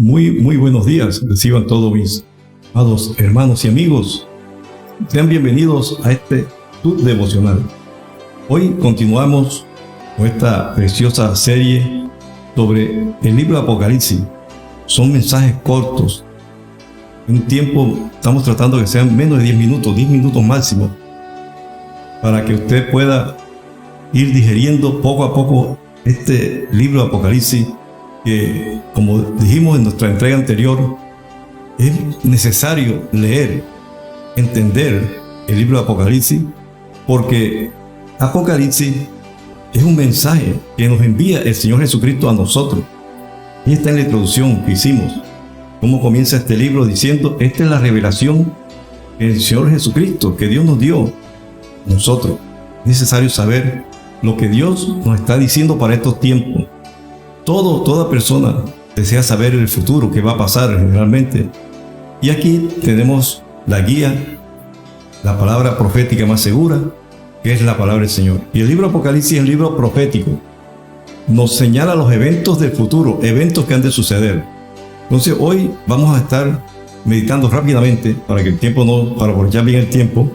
Muy buenos días. Reciban todos mis amados hermanos y amigos. Sean bienvenidos a este tu devocional. Hoy continuamos con esta preciosa serie sobre el libro de Apocalipsis. Son mensajes cortos. En un tiempo estamos tratando que sean menos de 10 minutos máximo, para que usted pueda ir digeriendo poco a poco este libro de Apocalipsis, que, como dijimos en nuestra entrega anterior, es necesario leer, entender el libro de Apocalipsis, porque Apocalipsis es un mensaje que nos envía el Señor Jesucristo a nosotros. Y está en la introducción que hicimos. Cómo comienza este libro diciendo: esta es la revelación del Señor Jesucristo que Dios nos dio a nosotros. Es necesario saber lo que Dios nos está diciendo para estos tiempos. Toda persona desea saber el futuro, qué va a pasar generalmente. Y aquí tenemos la guía, la palabra profética más segura, que es la palabra del Señor. Y el libro Apocalipsis es un libro profético. Nos señala los eventos del futuro, eventos que han de suceder. Entonces hoy vamos a estar meditando rápidamente, para que el tiempo para aprovechar bien el tiempo,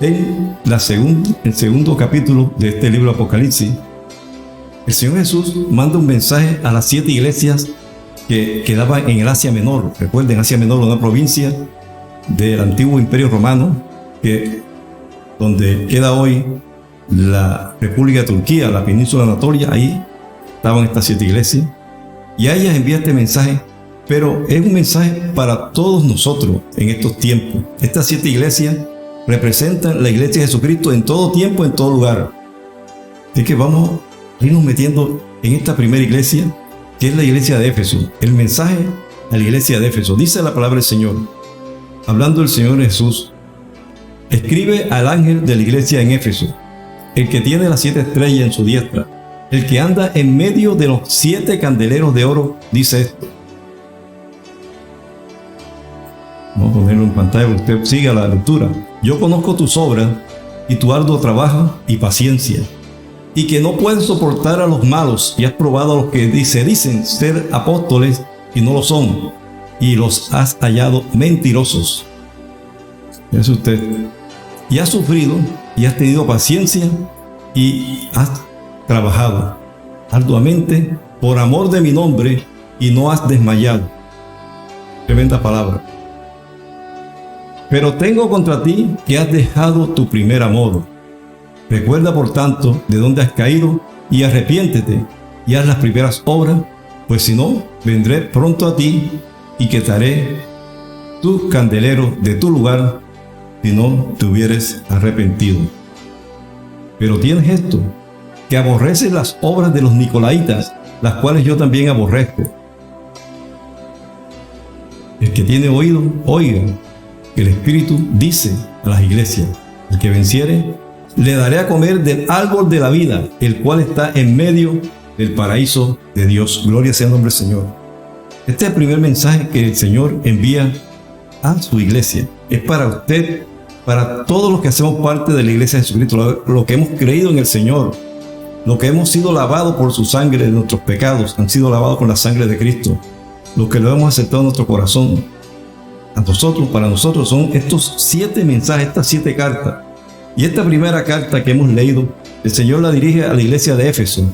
en el segundo capítulo de este libro Apocalipsis. El Señor Jesús manda un mensaje a las 7 iglesias que quedaban en el Asia Menor. Recuerden, Asia Menor, una provincia del antiguo Imperio Romano, donde queda hoy la República de Turquía, la península de Anatolia. Ahí estaban estas 7 iglesias. Y a ellas envía este mensaje, pero es un mensaje para todos nosotros en estos tiempos. Estas 7 iglesias representan la iglesia de Jesucristo en todo tiempo, en todo lugar. Así que vamos a irnos metiendo en esta primera iglesia, que es la iglesia de Éfeso. El mensaje a la iglesia de Éfeso. Dice la palabra del Señor, hablando el Señor Jesús: escribe al ángel de la iglesia en Éfeso, el que tiene las 7 estrellas en su diestra, el que anda en medio de los 7 candeleros de oro, dice esto. Vamos a ponerlo en pantalla para que usted siga la lectura. Yo conozco tus obras y tu arduo trabajo y paciencia, y que no puedes soportar a los malos, y has probado a los que dicen ser apóstoles y no lo son, y los has hallado mentirosos. Es usted. Y has sufrido, y has tenido paciencia, y has trabajado arduamente por amor de mi nombre, y no has desmayado. Tremenda palabra. Pero tengo contra ti que has dejado tu primer amor. Recuerda, por tanto, de dónde has caído, y arrepiéntete, y haz las primeras obras, pues si no, vendré pronto a ti, y quitaré tus candeleros de tu lugar, si no te hubieres arrepentido. Pero tienes esto, que aborreces las obras de los nicolaitas, las cuales yo también aborrezco. El que tiene oído, oiga, que el Espíritu dice a las iglesias: el que venciere, le daré a comer del árbol de la vida, el cual está en medio del paraíso de Dios. Gloria sea el nombre del Señor. Este es el primer mensaje que el Señor envía a su iglesia. Es para usted, para todos los que hacemos parte de la iglesia de Jesucristo, lo que hemos creído en el Señor, lo que hemos sido lavados por su sangre de nuestros pecados, han sido lavados con la sangre de Cristo, los que lo hemos aceptado en nuestro corazón. Para nosotros son estos 7 mensajes, estas 7 cartas. Y esta primera carta que hemos leído, el Señor la dirige a la iglesia de Éfeso.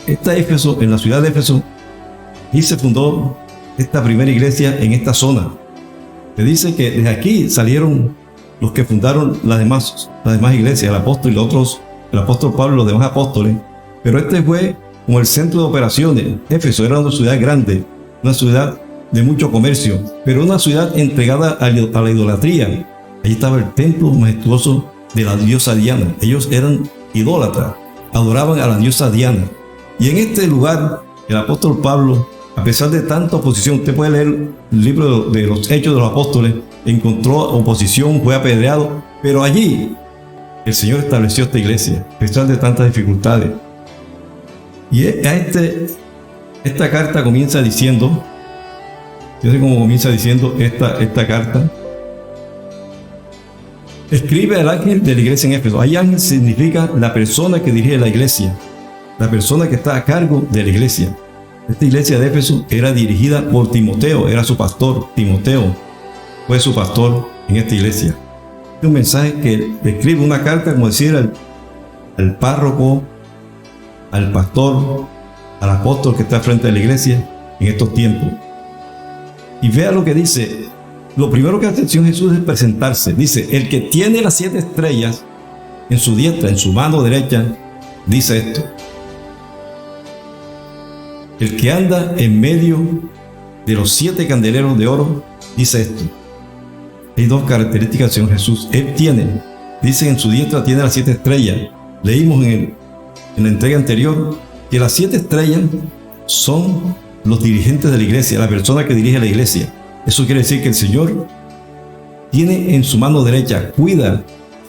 Esta Éfeso, en la ciudad de Éfeso, y se fundó esta primera iglesia en esta zona. Se dice que desde aquí salieron los que fundaron las demás iglesias, el apóstol y los otros, el apóstol Pablo y los demás apóstoles. Pero este fue como el centro de operaciones. Éfeso era una ciudad grande, una ciudad de mucho comercio, pero una ciudad entregada a la idolatría. Allí estaba el templo majestuoso de la diosa Diana. Ellos eran idólatras, adoraban a la diosa Diana. Y en este lugar, el apóstol Pablo, a pesar de tanta oposición, usted puede leer el libro de los Hechos de los Apóstoles, encontró oposición, fue apedreado, pero allí el Señor estableció esta iglesia, a pesar de tantas dificultades. Y esta carta comienza diciendo, fíjense cómo comienza diciendo esta carta: escribe al ángel de la iglesia en Éfeso. Ahí ángel significa la persona que dirige la iglesia, la persona que está a cargo de la iglesia. Esta iglesia de Éfeso era dirigida por Timoteo, era su pastor. Timoteo fue su pastor en esta iglesia. Es un mensaje que escribe una carta, como decir, al párroco, al pastor, al apóstol que está frente a la iglesia en estos tiempos. Y vea lo que dice. Lo primero que hace el Señor Jesús es presentarse. Dice, el que tiene las 7 estrellas en su diestra, en su mano derecha, dice esto. El que anda en medio de los 7 candeleros de oro, dice esto. Hay 2 características del Señor Jesús. Él tiene, dice, en su diestra tiene las 7 estrellas. Leímos en la entrega anterior que las 7 estrellas son los dirigentes de la iglesia, la persona que dirige la iglesia. Eso quiere decir que el Señor tiene en su mano derecha, cuida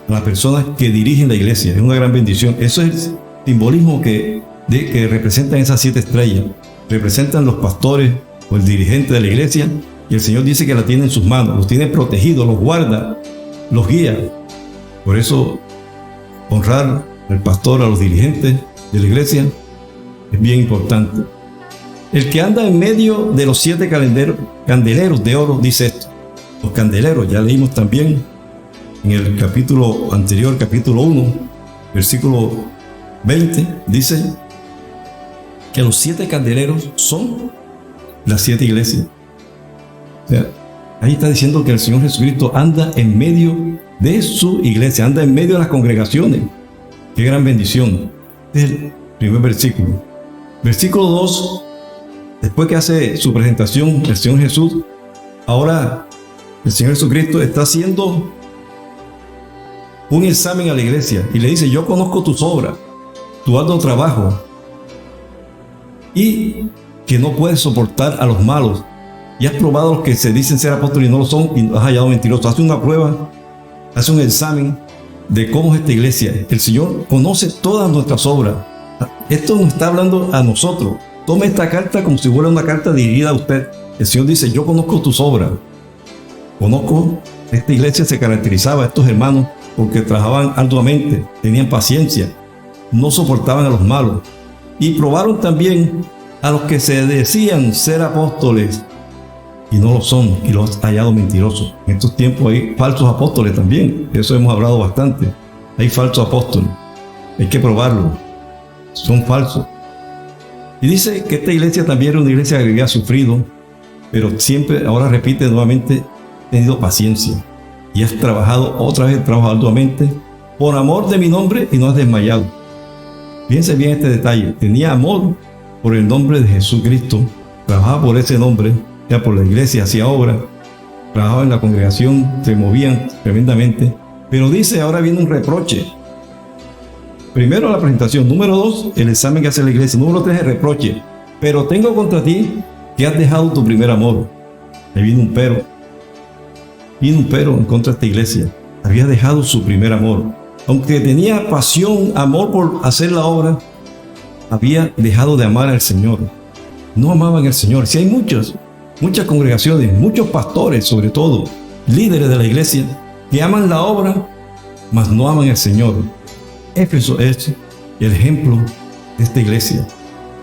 a las personas que dirigen la iglesia. Es una gran bendición. Eso es el simbolismo que representan esas 7 estrellas. Representan los pastores o el dirigente de la iglesia, y el Señor dice que la tiene en sus manos, los tiene protegidos, los guarda, los guía. Por eso, honrar al pastor, a los dirigentes de la iglesia, es bien importante. El que anda en medio de los 7 candeleros de oro, dice esto. Los candeleros, ya leímos también en el capítulo anterior, capítulo 1, versículo 20, dice que los 7 candeleros son las 7 iglesias. O sea, ahí está diciendo que el Señor Jesucristo anda en medio de su iglesia, anda en medio de las congregaciones. ¡Qué gran bendición! Este es el primer versículo. Versículo 2, después que hace su presentación el Señor Jesús, ahora el Señor Jesucristo está haciendo un examen a la iglesia y le dice, yo conozco tus obras, tu arduo trabajo, y que no puedes soportar a los malos, y has probado a los que se dicen ser apóstoles y no lo son, y has hallado mentirosos. Hace una prueba, hace un examen de cómo es esta iglesia. El Señor conoce todas nuestras obras. Esto nos está hablando a nosotros. Tome esta carta como si fuera una carta dirigida a usted. El Señor dice, yo conozco tus obras. Conozco, esta iglesia se caracterizaba, estos hermanos, porque trabajaban arduamente, tenían paciencia, no soportaban a los malos. Y probaron también a los que se decían ser apóstoles y no lo son, y los han hallado mentirosos. En estos tiempos hay falsos apóstoles también, de eso hemos hablado bastante. Hay falsos apóstoles, hay que probarlo, son falsos. Y dice que esta iglesia también era una iglesia que había sufrido, pero siempre, ahora repite nuevamente, tenido paciencia. Y has trabajado, otra vez trabajado arduamente, por amor de mi nombre, y no has desmayado. Fíjense bien este detalle, tenía amor por el nombre de Jesucristo, trabajaba por ese nombre, ya por la iglesia, hacía obra, trabajaba en la congregación, se movían tremendamente. Pero dice, ahora viene un reproche. Primero la presentación, número 2, el examen que hace la iglesia, número 3, el reproche. Pero tengo contra ti que has dejado tu primer amor. Ahí viene un pero. Viene un pero en contra de esta iglesia. Había dejado su primer amor. Aunque tenía pasión, amor por hacer la obra, había dejado de amar al Señor. No amaban al Señor. Si hay muchas congregaciones, muchos pastores, sobre todo, líderes de la iglesia, que aman la obra, mas no aman al Señor. Éfeso es el ejemplo de esta iglesia,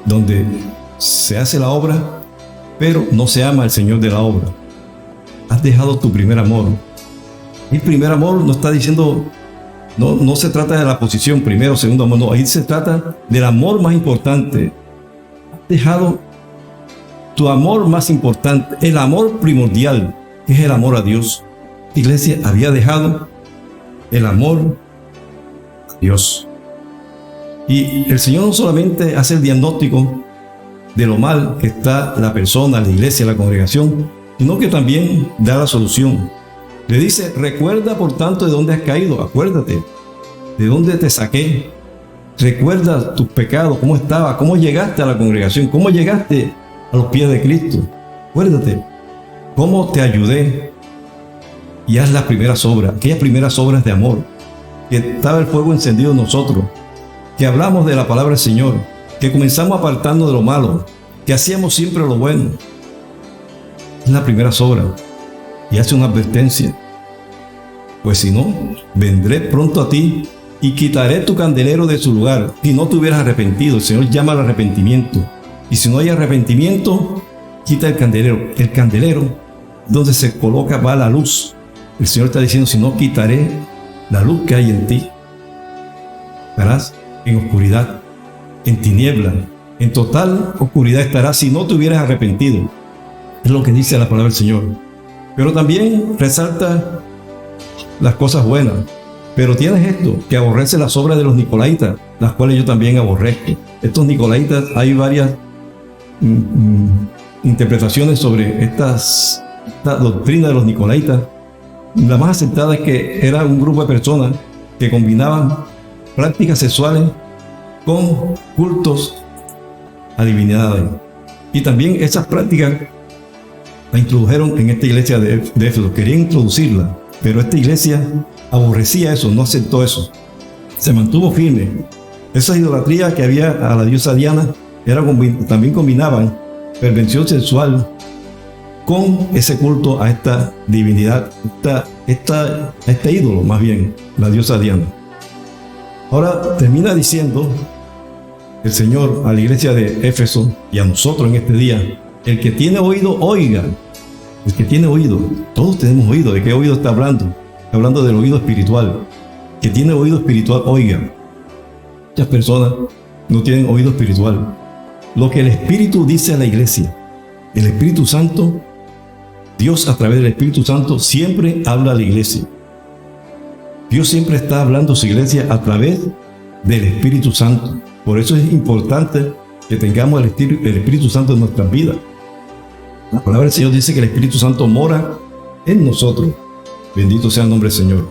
donde se hace la obra, pero no se ama al Señor de la obra. Has dejado tu primer amor. El primer amor no está diciendo, no se trata de la posición primero, segundo amor, no. Ahí se trata del amor más importante. Has dejado tu amor más importante, el amor primordial, que es el amor a Dios. La iglesia había dejado el amor a Dios. Y el Señor no solamente hace el diagnóstico de lo mal que está la persona, la iglesia, la congregación, sino que también da la solución. Le dice, recuerda por tanto de dónde has caído, acuérdate de dónde te saqué, recuerda tus pecados, cómo estaba, cómo llegaste a la congregación, cómo llegaste a los pies de Cristo. Acuérdate cómo te ayudé y haz las primeras obras, aquellas primeras obras de amor, que estaba el fuego encendido en nosotros, que hablamos de la palabra del Señor, que comenzamos apartando de lo malo, que hacíamos siempre lo bueno. Es la primera obra. Y hace una advertencia, pues si no, vendré pronto a ti y quitaré tu candelero de su lugar, si no te hubieras arrepentido. El Señor llama al arrepentimiento. Y si no hay arrepentimiento, quita el candelero. El candelero, donde se coloca, va la luz. El Señor está diciendo, si no, quitaré la luz que hay en ti. Estarás en oscuridad, en tiniebla, en total oscuridad estarás si no te hubieras arrepentido. Es lo que dice la palabra del Señor. Pero también resalta las cosas buenas. Pero tienes esto, que aborrece las obras de los nicolaitas, las cuales yo también aborrezco. Estos nicolaitas, hay varias interpretaciones sobre esta doctrina de los nicolaitas. La más aceptada es que era un grupo de personas que combinaban prácticas sexuales con cultos a divinidades. Y también esas prácticas la introdujeron en esta iglesia de Éfeso. Querían introducirla, pero esta iglesia aborrecía eso, no aceptó eso. Se mantuvo firme. Esa idolatría que había a la diosa Diana también combinaban perversión sexual con ese culto a esta divinidad, a este ídolo, más bien, la diosa Diana. Ahora termina diciendo el Señor a la iglesia de Éfeso y a nosotros en este día: el que tiene oído, oiga. El que tiene oído, todos tenemos oído. ¿De qué oído está hablando? Está hablando del oído espiritual. El que tiene oído espiritual, oiga. Muchas personas no tienen oído espiritual. Lo que el Espíritu dice a la iglesia, el Espíritu Santo, Dios a través del Espíritu Santo siempre habla a la iglesia. Dios siempre está hablando a su iglesia a través del Espíritu Santo. Por eso es importante que tengamos el Espíritu Santo en nuestras vidas. La palabra del Señor dice que el Espíritu Santo mora en nosotros. Bendito sea el nombre del Señor.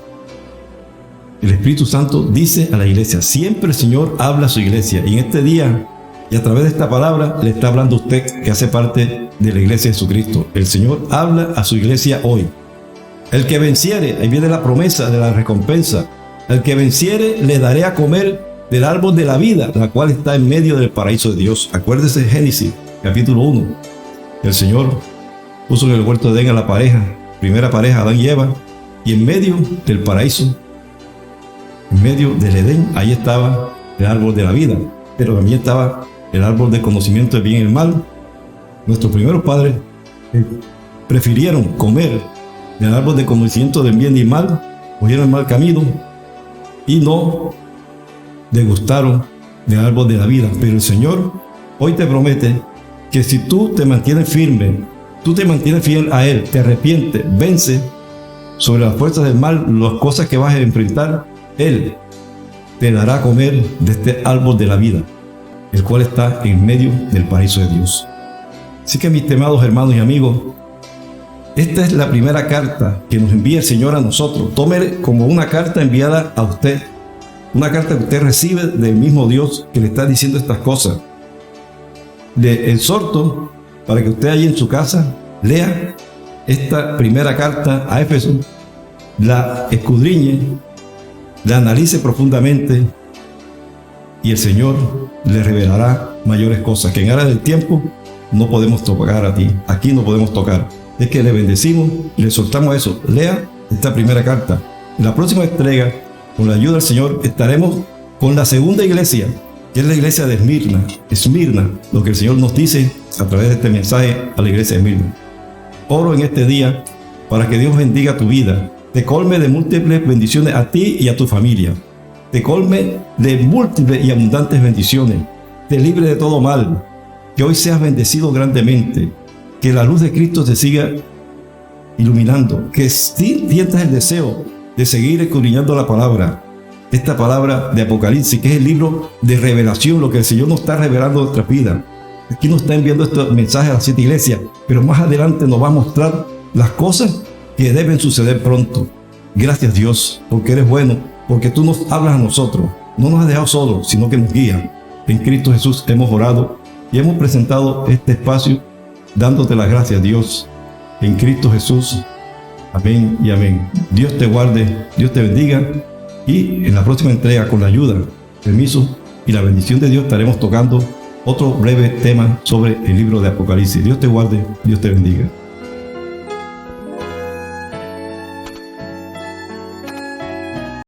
El Espíritu Santo dice a la iglesia, siempre el Señor habla a su iglesia. Y en este día, y a través de esta palabra, le está hablando a usted que hace parte de la iglesia de Jesucristo. El Señor habla a su iglesia hoy. El que venciere, ahí viene la promesa de la recompensa. El que venciere, le daré a comer del árbol de la vida, la cual está en medio del paraíso de Dios. Acuérdese de Génesis, capítulo 1. El Señor puso en el huerto de Edén a la primera pareja, Adán y Eva, y en medio del paraíso, en medio del Edén, ahí estaba el árbol de la vida, pero también estaba el árbol del conocimiento del bien y el mal. Nuestros primeros padres prefirieron comer del árbol del conocimiento del bien y el mal, cogieron el mal camino y no degustaron del árbol de la vida. Pero el Señor hoy te promete que si tú te mantienes firme, tú te mantienes fiel a Él, te arrepientes, vence sobre las fuerzas del mal, las cosas que vas a enfrentar, Él te dará a comer de este árbol de la vida, el cual está en medio del paraíso de Dios. Así que, mis estimados hermanos y amigos, esta es la primera carta que nos envía el Señor a nosotros. Tómele como una carta enviada a usted, una carta que usted recibe del mismo Dios que le está diciendo estas cosas. Le exhorto para que usted allí en su casa lea esta primera carta a Éfeso, la escudriñe, la analice profundamente y el Señor le revelará mayores cosas que en área del tiempo no podemos tocar aquí no podemos tocar. Es que le bendecimos y le soltamos eso. Lea esta primera carta. En la próxima entrega, con la ayuda del Señor, estaremos con la segunda iglesia, que es la iglesia de Esmirna, lo que el Señor nos dice a través de este mensaje a la iglesia de Esmirna. Oro en este día para que Dios bendiga tu vida, te colme de múltiples bendiciones a ti y a tu familia, te colme de múltiples y abundantes bendiciones, te libre de todo mal, que hoy seas bendecido grandemente, que la luz de Cristo te siga iluminando, que sientas el deseo de seguir escudriñando la palabra, esta palabra de Apocalipsis, que es el libro de revelación, lo que el Señor nos está revelando en nuestras vidas. Aquí nos está enviando estos mensajes a las 7 iglesias, pero más adelante nos va a mostrar las cosas que deben suceder pronto. Gracias, Dios, porque eres bueno, porque tú nos hablas a nosotros, no nos has dejado solos, sino que nos guías. En Cristo Jesús hemos orado y hemos presentado este espacio dándote las gracias, Dios, en Cristo Jesús. Amén y amén. Dios te guarde, Dios te bendiga, y en la próxima entrega, con la ayuda, permiso y la bendición de Dios, estaremos tocando otro breve tema sobre el libro de Apocalipsis. Dios te guarde, Dios te bendiga.